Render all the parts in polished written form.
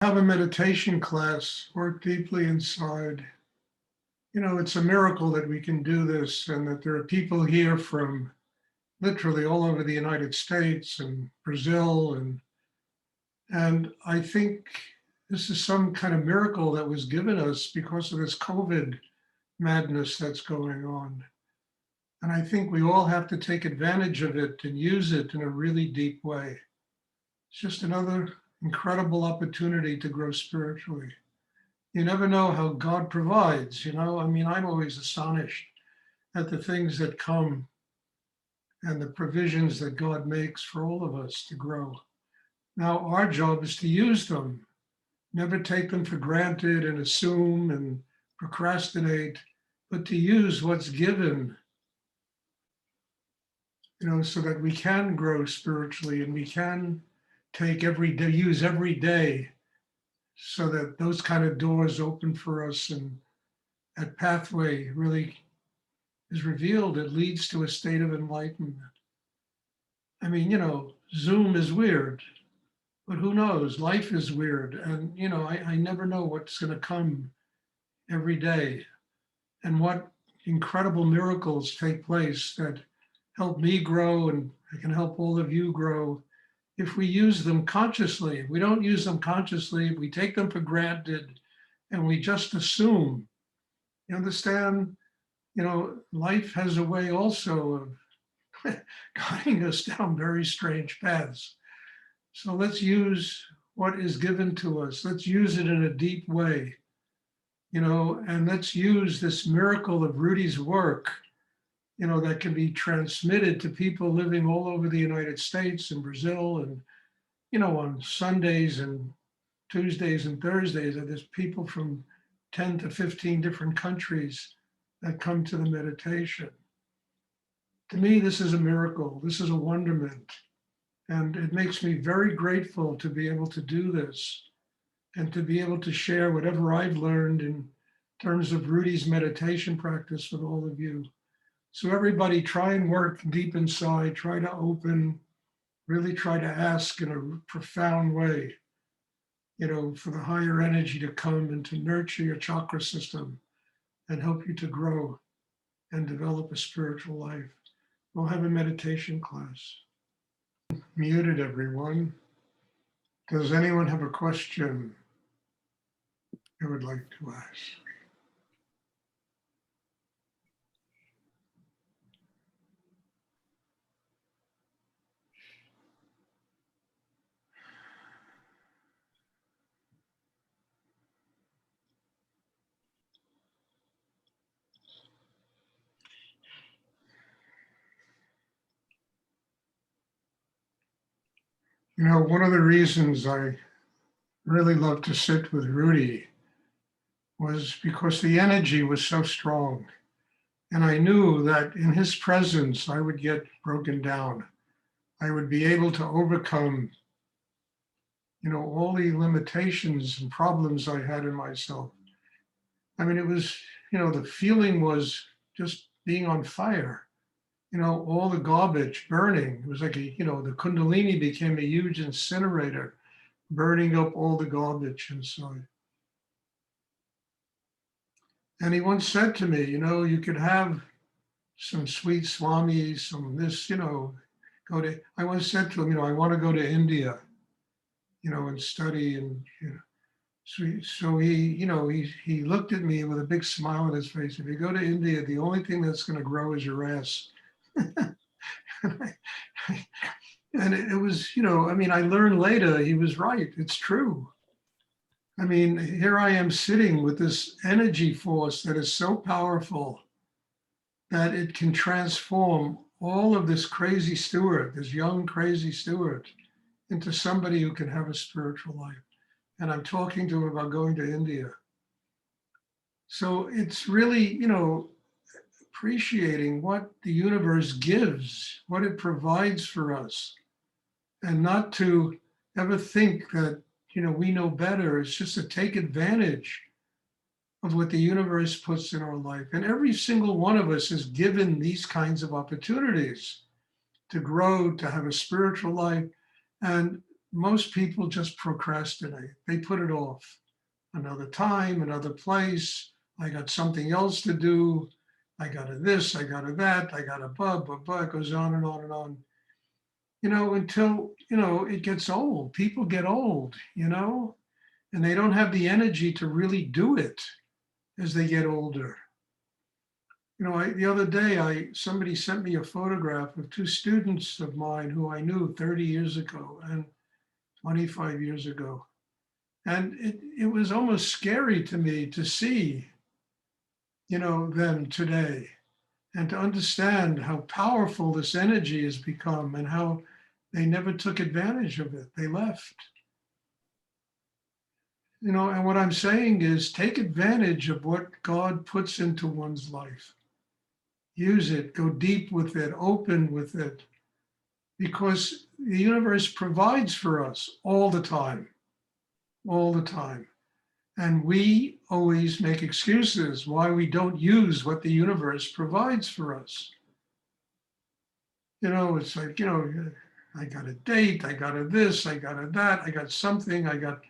Have a meditation class, work deeply inside. It's a miracle that we can do this and that there are people here from literally all over the United States and Brazil. And I think this is some kind of miracle that was given us because of this COVID madness that's going on. And I think we all have to take advantage of it and use it in a really deep way. It's just another incredible opportunity to grow spiritually. You never know how God provides. I mean, I'm always astonished at the things that come and the provisions that God makes for all of us to grow. Now, our job is to use them, never take them for granted and assume and procrastinate, but to use what's given, so that we can grow spiritually and we can take every day, use every day so that those kind of doors open for us and that pathway really is revealed. It leads to a state of enlightenment. I mean, Zoom is weird, but who knows? Life is weird. And I never know what's going to come every day and what incredible miracles take place that help me grow and I can help all of you grow if we use them consciously. If we don't use them consciously, if we take them for granted and we just assume, you understand, life has a way also of guiding us down very strange paths. So let's use what is given to us. Let's use it in a deep way, and let's use this miracle of Rudy's work, that can be transmitted to people living all over the United States and Brazil and, on Sundays and Tuesdays and Thursdays, there's people from 10 to 15 different countries that come to the meditation. To me, this is a miracle. This is a wonderment. And it makes me very grateful to be able to do this and to be able to share whatever I've learned in terms of Rudy's meditation practice with all of you. So everybody try and work deep inside, try to open, really try to ask in a profound way, for the higher energy to come and to nurture your chakra system and help you to grow and develop a spiritual life. We'll have a meditation class. Muted, everyone. Does anyone have a question they would like to ask? One of the reasons I really loved to sit with Rudy was because the energy was so strong. And I knew that in his presence, I would get broken down. I would be able to overcome, all the limitations and problems I had in myself. I mean, it was, the feeling was just being on fire, all the garbage burning. It was like, the Kundalini became a huge incinerator, burning up all the garbage inside. And he once said to me, you could have some sweet Swami, some this, I once said to him, I want to go to India, and study and. So he looked at me with a big smile on his face. If you go to India, the only thing that's going to grow is your ass. And it was, I mean, I learned later he was right. It's true. I mean, here I am sitting with this energy force that is so powerful that it can transform all of this crazy Stuart, this young crazy Stuart, into somebody who can have a spiritual life. And I'm talking to him about going to India. So it's really, appreciating what the universe gives, what it provides for us, and not to ever think that, we know better. It's just to take advantage of what the universe puts in our life. And every single one of us is given these kinds of opportunities to grow, to have a spiritual life. And most people just procrastinate. They put it off. Another time, another place. I got something else to do. I got to this, I got to that, I got to blah, blah, blah. It goes on and on and on. Until, it gets old. People get old, and they don't have the energy to really do it as they get older. The other day, somebody sent me a photograph of two students of mine who I knew 30 years ago and 25 years ago. And it was almost scary to me to see, them today and to understand how powerful this energy has become and how they never took advantage of it. They left. And what I'm saying is take advantage of what God puts into one's life. Use it, go deep with it, open with it, because the universe provides for us all the time, all the time. And we always make excuses why we don't use what the universe provides for us. It's like, I got a date, I got a this, I got a that, I got something, I got,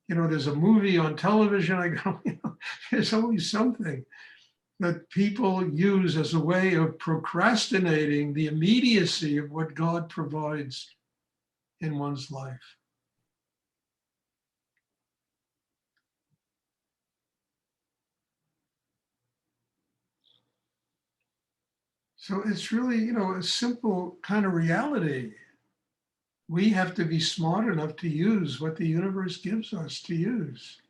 there's a movie on television, I got, there's always something that people use as a way of procrastinating the immediacy of what God provides in one's life. So it's really, a simple kind of reality. We have to be smart enough to use what the universe gives us to use.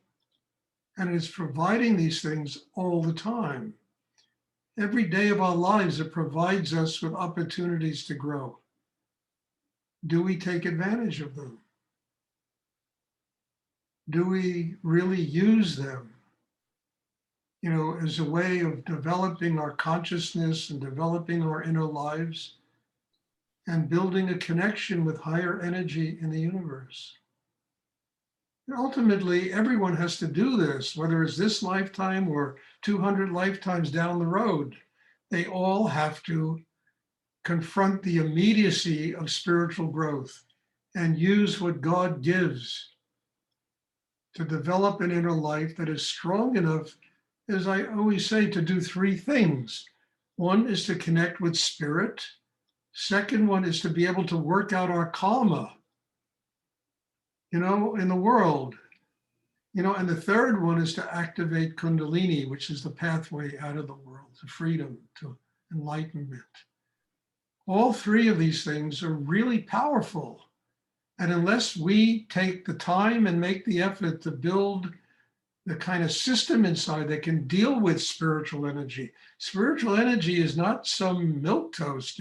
And it's providing these things all the time. Every day of our lives, it provides us with opportunities to grow. Do we take advantage of them? Do we really use them, as a way of developing our consciousness and developing our inner lives and building a connection with higher energy in the universe? And ultimately, everyone has to do this, whether it's this lifetime or 200 lifetimes down the road. They all have to confront the immediacy of spiritual growth and use what God gives to develop an inner life that is strong enough, as I always say, to do three things. One is to connect with spirit. Second one is to be able to work out our karma, in the world. And the third one is to activate Kundalini, which is the pathway out of the world, to freedom, to enlightenment. All three of these things are really powerful. And unless we take the time and make the effort to build the kind of system inside that can deal with spiritual energy is not some milquetoast,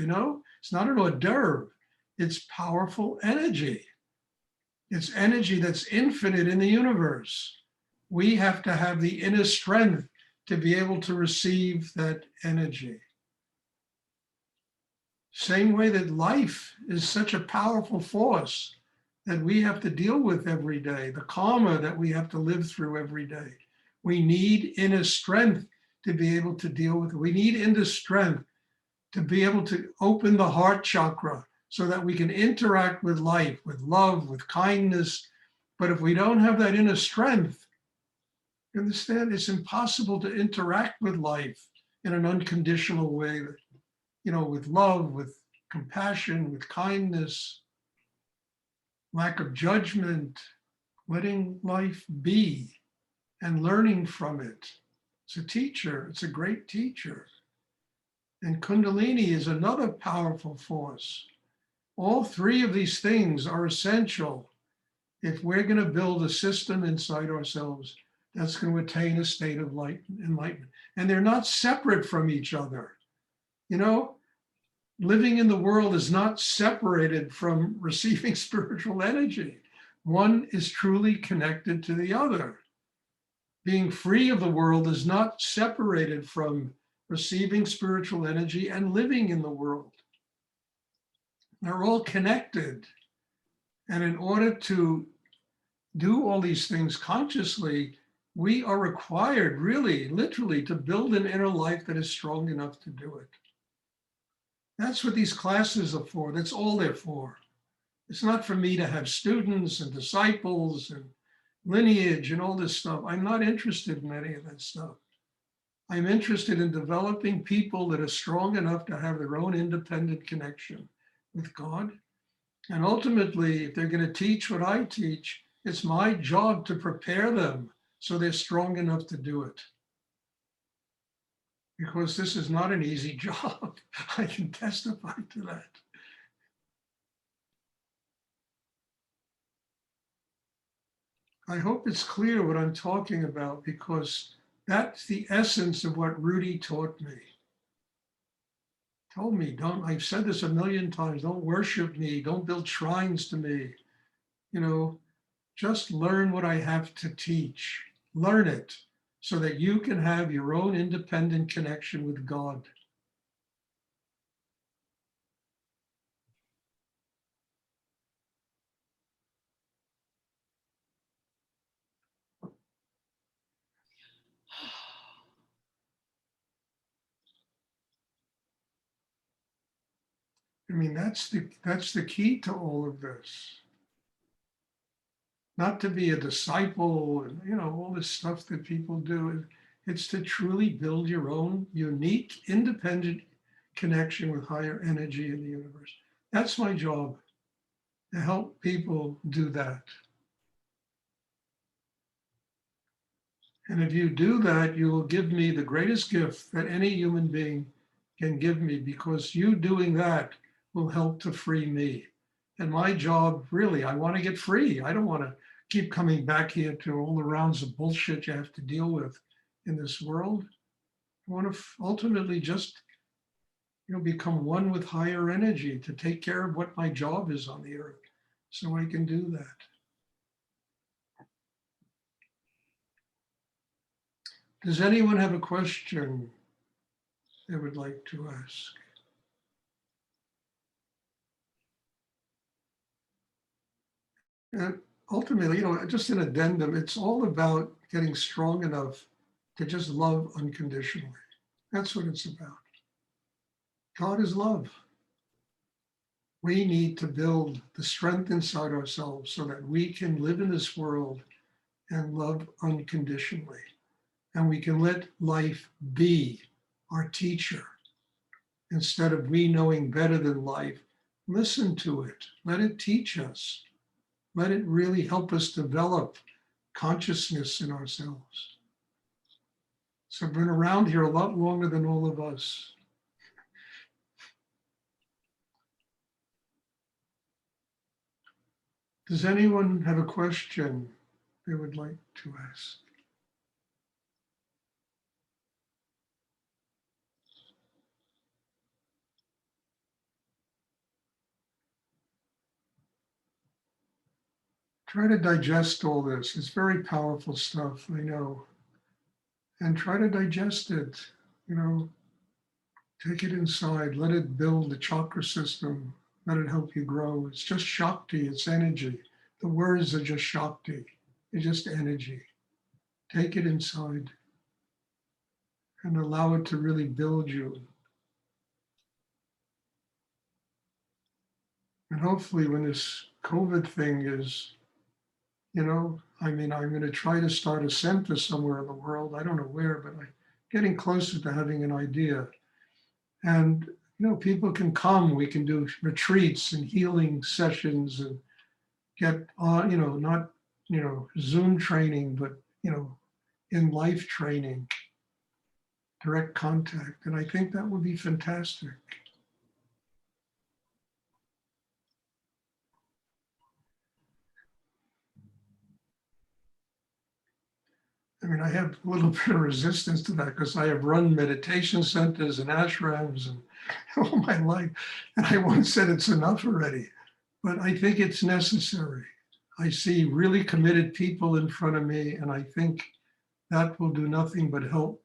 it's not an hors d'oeuvre. It's powerful energy. It's energy that's infinite in the universe. We have to have the inner strength to be able to receive that energy. Same way that life is such a powerful force that we have to deal with every day, the karma that we have to live through every day. We need inner strength to be able to deal with it. We need inner strength to be able to open the heart chakra so that we can interact with life, with love, with kindness. But if we don't have that inner strength, you understand, it's impossible to interact with life in an unconditional way, with love, with compassion, with kindness, lack of judgment, letting life be and learning from it. It's a teacher, it's a great teacher. And Kundalini is another powerful force. All three of these things are essential if we're going to build a system inside ourselves that's going to attain a state of enlightenment. And they're not separate from each other. Living in the world is not separated from receiving spiritual energy. One is truly connected to the other. Being free of the world is not separated from receiving spiritual energy and living in the world. They're all connected. And in order to do all these things consciously, we are required, really, literally, to build an inner life that is strong enough to do it. That's what these classes are for. That's all they're for. It's not for me to have students and disciples and lineage and all this stuff. I'm not interested in any of that stuff. I'm interested in developing people that are strong enough to have their own independent connection with God. And ultimately, if they're going to teach what I teach, it's my job to prepare them so they're strong enough to do it. Because this is not an easy job. I can testify to that. I hope it's clear what I'm talking about, because that's the essence of what Rudy taught me. Told me, I've said this a million times, don't worship me, don't build shrines to me. You know, just learn what I have to teach. Learn it so that you can have your own independent connection with God. I mean, that's the key to all of this. Not to be a disciple and all this stuff that people do. It's to truly build your own unique, independent connection with higher energy in the universe. That's my job, to help people do that. And if you do that, you will give me the greatest gift that any human being can give me, because you doing that will help to free me. And my job, really, I want to get free. I don't want to keep coming back here to all the rounds of bullshit you have to deal with in this world. I want to ultimately just become one with higher energy, to take care of what my job is on the earth, so I can do that. Does anyone have a question they would like to ask? And ultimately, just an addendum, it's all about getting strong enough to just love unconditionally. That's what it's about. God is love. We need to build the strength inside ourselves so that we can live in this world and love unconditionally. And we can let life be our teacher. Instead of we knowing better than life, listen to it. Let it teach us. Let it really help us develop consciousness in ourselves. So I've been around here a lot longer than all of us. Does anyone have a question they would like to ask? Try to digest all this. It's very powerful stuff, I know. And try to digest it, take it inside, let it build the chakra system, let it help you grow. It's just Shakti, it's energy. The words are just Shakti, it's just energy. Take it inside and allow it to really build you. And hopefully when this COVID thing is, I'm going to try to start a center somewhere in the world. I don't know where, but I'm getting closer to having an idea. And, people can come, we can do retreats and healing sessions and get on, not, Zoom training, but, in life training, direct contact. And I think that would be fantastic. I have a little bit of resistance to that because I have run meditation centers and ashrams and all my life. And I once said it's enough already, but I think it's necessary. I see really committed people in front of me, and I think that will do nothing but help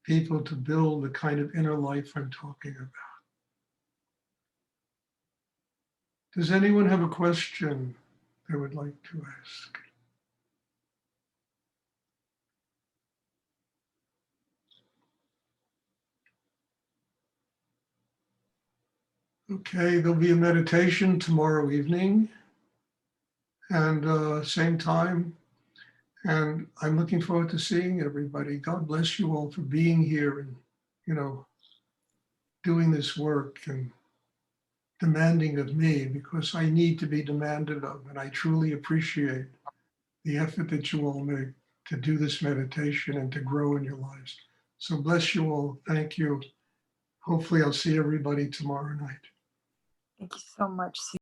people to build the kind of inner life I'm talking about. Does anyone have a question they would like to ask? Okay, there'll be a meditation tomorrow evening. and same time. And I'm looking forward to seeing everybody. God bless you all for being here and, you know, doing this work and demanding of me, because I need to be demanded of. And I truly appreciate the effort that you all make to do this meditation and to grow in your lives. So bless you all. Thank you. Hopefully I'll see everybody tomorrow night. Thank you so much.